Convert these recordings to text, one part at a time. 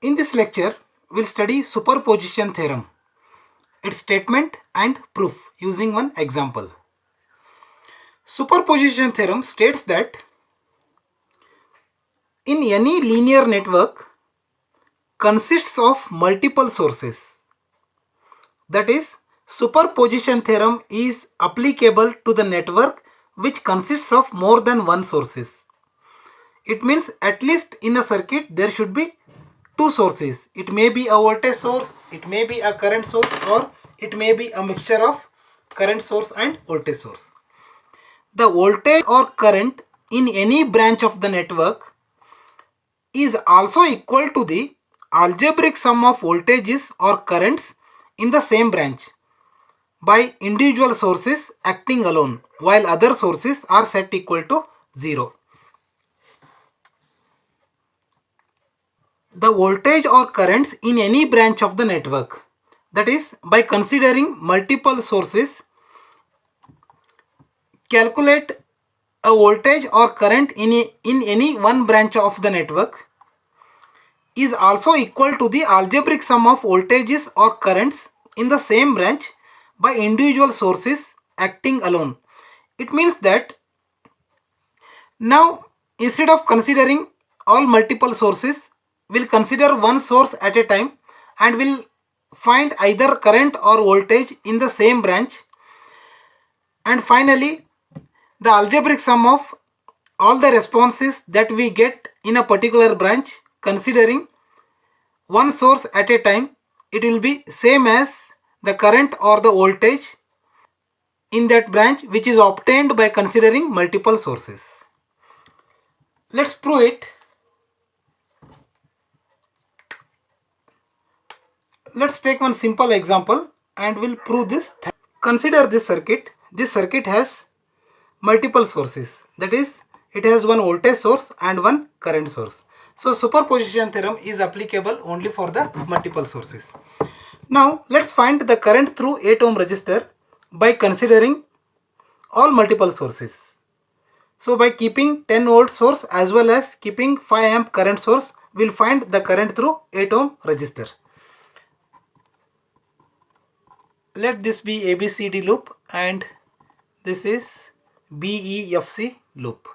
In this lecture, we'll study superposition theorem, its statement and proof using one example. Superposition theorem states that in any linear network consists of multiple sources. That is, superposition theorem is applicable to the network which consists of more than one sources. It means at least in a circuit there should be two sources. It may be a voltage source, it may be a current source, or it may be a mixture of current source and voltage source. The voltage or current in any branch of the network is also equal to the algebraic sum of voltages or currents in the same branch by individual sources acting alone, while other sources are set equal to 0. The voltage or currents in any branch of the network, that is, by considering multiple sources, calculate a voltage or current in any one branch of the network is also equal to the algebraic sum of voltages or currents in the same branch by individual sources acting alone. It means that now instead of considering all multiple sources, we'll consider one source at a time and we'll find either current or voltage in the same branch, and finally the algebraic sum of all the responses that we get in a particular branch considering one source at a time, it will be same as the current or the voltage in that branch which is obtained by considering multiple sources. Let's prove it. Let's take one simple example and we'll prove this. Consider this circuit. This circuit has multiple sources. That is, it has one voltage source and one current source. So superposition theorem is applicable only for the multiple sources. Now let's find the current through 8 ohm resistor by considering all multiple sources. So by keeping 10 volt source as well as keeping 5 amp current source, we'll find the current through 8 ohm resistor. Let this be ABCD loop and this is BEFC loop.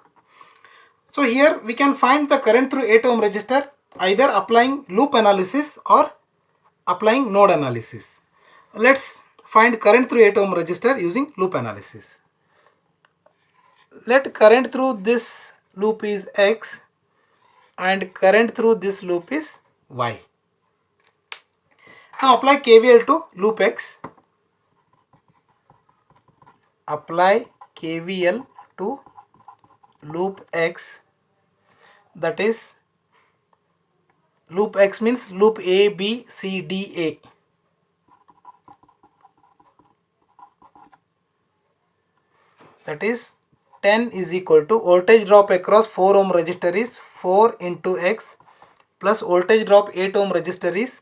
So here we can find the current through 8 ohm resistor either applying loop analysis or applying node analysis. Let's find current through 8 ohm resistor using loop analysis. Let current through this loop is X and current through this loop is Y. Now apply KVL to loop X. Apply KVL to loop X, that is loop X means loop A, B, C, D, A. That is 10 is equal to voltage drop across 4 ohm resistor is 4 into X plus voltage drop 8 ohm resistor is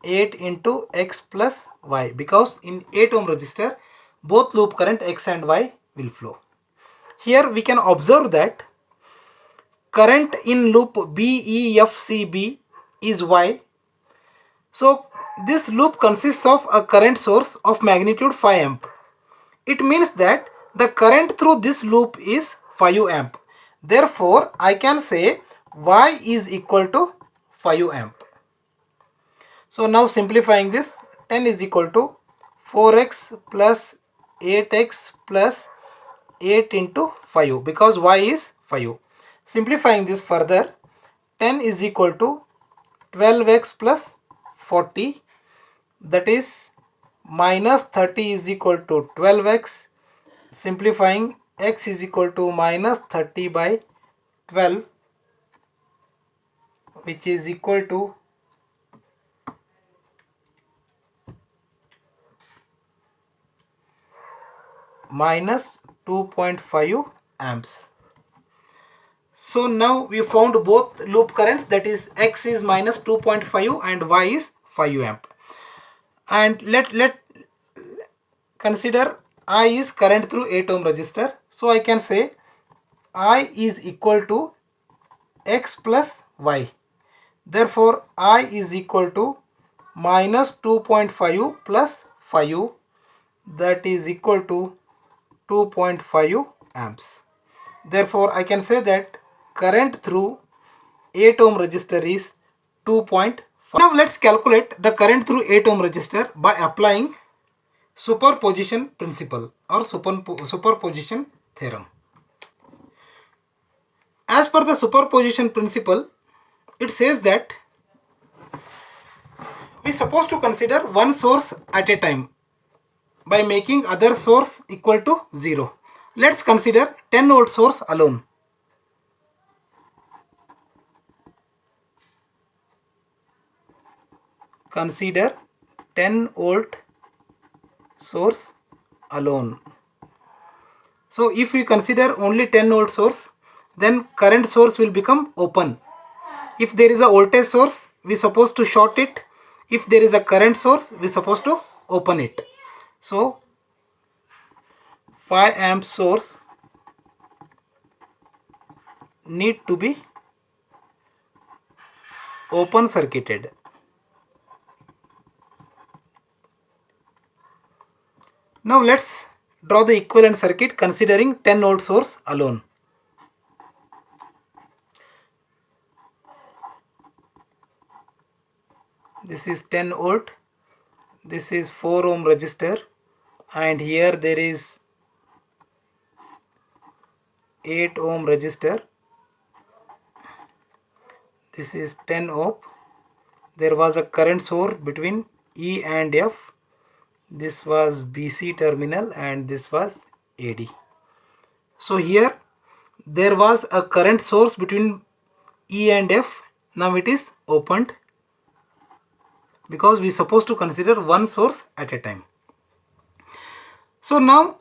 8 into X plus Y, because in 8 ohm resistor both loop current X and Y will flow. Here we can observe that current in loop BEFCB is Y. So this loop consists of a current source of magnitude 5 amp. It means that the current through this loop is 5 amp. Therefore, I can say Y is equal to 5 amp. So now simplifying this, 10 is equal to 4x plus 8x plus 8 into 5 because Y is 5. Simplifying this further, 10 is equal to 12x plus 40, that is minus 30 is equal to 12x. Simplifying, x is equal to minus 30 by 12, which is equal to minus 2.5 amps. So now we found both loop currents, that is X is minus 2.5 and Y is 5 amp. And let consider I is current through 8 ohm resistor. So I can say I is equal to X plus Y. Therefore I is equal to minus 2.5 plus 5, that is equal to 2.5 amps. Therefore I can say that current through 8 ohm resistor is 2.5. Now let's calculate the current through 8 ohm resistor by applying superposition principle or superposition theorem. As per the superposition principle, it says that we are supposed to consider one source at a time by making other source equal to 0. Let's consider 10 volt source alone. Consider 10 volt source alone. So if we consider only 10 volt source, then current source will become open. If there is a voltage source, we are supposed to short it. If there is a current source, we are supposed to open it. So 5 amp source need to be open circuited. Now let's draw the equivalent circuit considering 10 volt source alone. This is 10 volt, this is 4 ohm resistor, and here there is 8 ohm resistor. This is 10 ohm. There was a current source between E and F. This was BC terminal and this was AD. So here there was a current source between E and F. Now it is opened because we are supposed to consider one source at a time. So now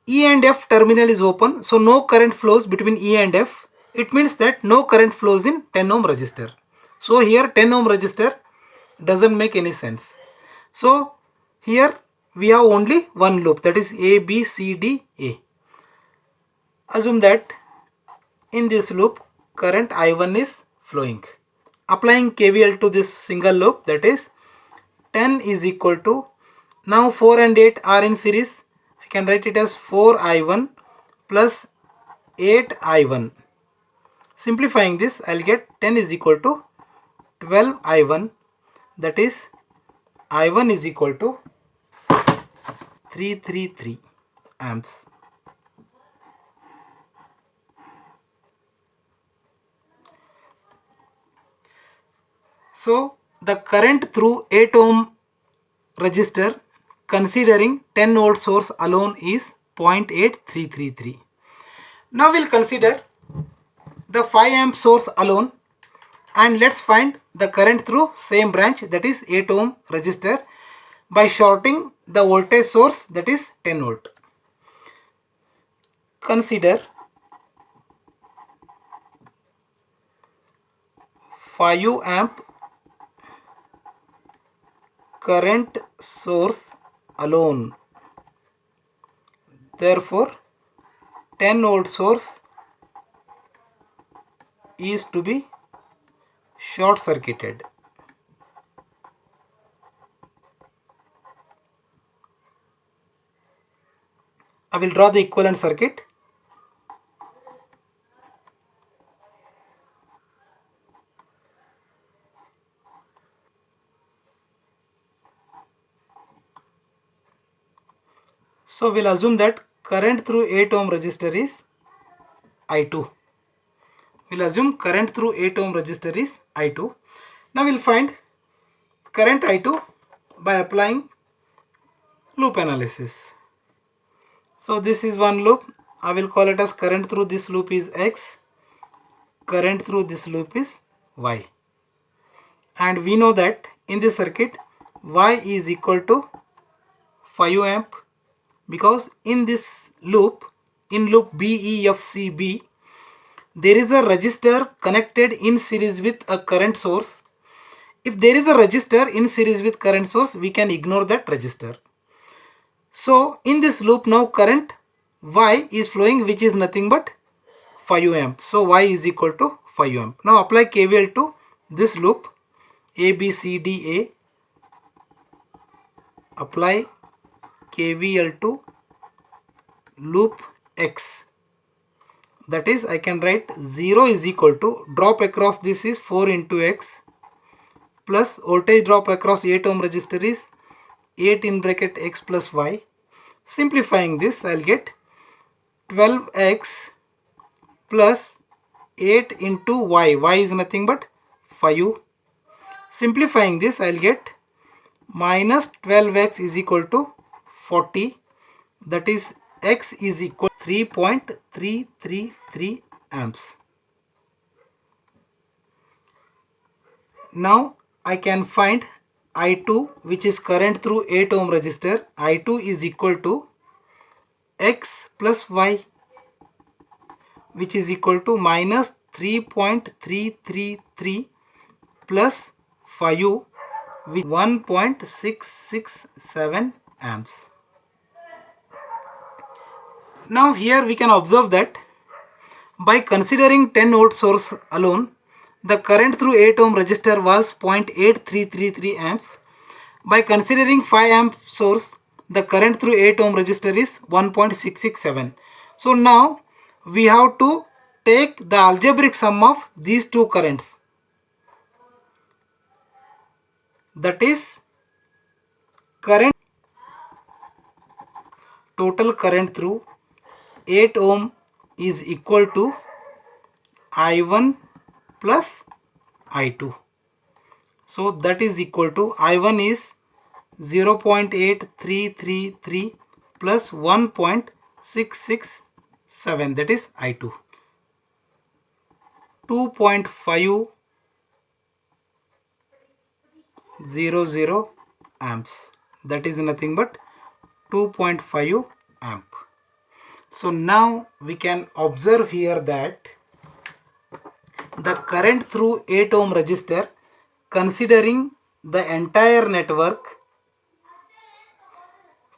E and F terminal is open, so no current flows between E and F. It means that no current flows in 10 ohm resistor. So here 10 ohm resistor doesn't make any sense. So here we have only one loop, that is A, B, C, D, A. Assume that in this loop current I1 is flowing. Applying KVL to this single loop, that is 10 is equal to, now 4 and 8 are in series. I can write it as 4I1 plus 8I1. Simplifying this, I'll get 10 is equal to 12I1, that is I1 is equal to 333 amps. So the current through 8 ohm resistor considering 10 volt source alone is 0.8333. Now we'll consider the 5 amp source alone and let's find the current through same branch, that is 8 ohm resistor, by shorting the voltage source, that is 10 volt. Consider 5 amp current source alone. Therefore 10 volt source is to be short circuited. I will draw the equivalent circuit. So we'll assume that current through 8 ohm resistor is I2. We'll assume current through 8 ohm resistor is I2. Now we'll find current I2 by applying loop analysis. So this is one loop. I will call it as current through this loop is X, current through this loop is Y. And we know that in this circuit Y is equal to 5 amp, because in this loop, in loop BEFCB, there is a resistor connected in series with a current source. If there is a resistor in series with current source, we can ignore that resistor. So in this loop now current Y is flowing, which is nothing but 5 amp. So Y is equal to 5 amp. Now apply KVL to this loop A B C D A, apply KVL to loop X. That is, I can write 0 is equal to, drop across this is 4 into X, plus voltage drop across 8 ohm resistor is 8 in bracket X plus Y. Simplifying this, I'll get 12X plus 8 into Y. Y is nothing but 5. Simplifying this, I'll get minus 12X is equal to 40. That is, X is equal to 3.333 amps. Now I can find I2, which is current through 8 ohm resistor. I2 is equal to X plus Y, which is equal to minus 3.333 plus 5, with 1.667 amps. Now here we can observe that by considering 10 volt source alone, the current through 8 ohm resistor was 0.8333 amps. By considering 5 amp source, the current through 8 ohm resistor is 1.667. So now we have to take the algebraic sum of these two currents. That is, total current through 8 ohm is equal to I1 plus I2. So that is equal to, I1 is 0.8333 plus 1.667, that is I2. 2.500 amps, that is nothing but 2.5 amp. So now we can observe here that the current through 8 ohm resistor, considering the entire network,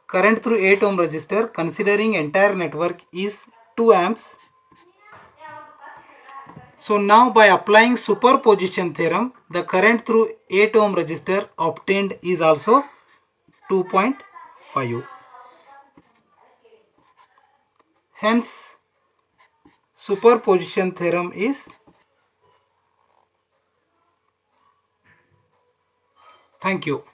current through 8 ohm resistor considering entire network is 2 amps. So now by applying superposition theorem, the current through 8 ohm resistor obtained is also 2.5. Hence superposition theorem is. Thank you.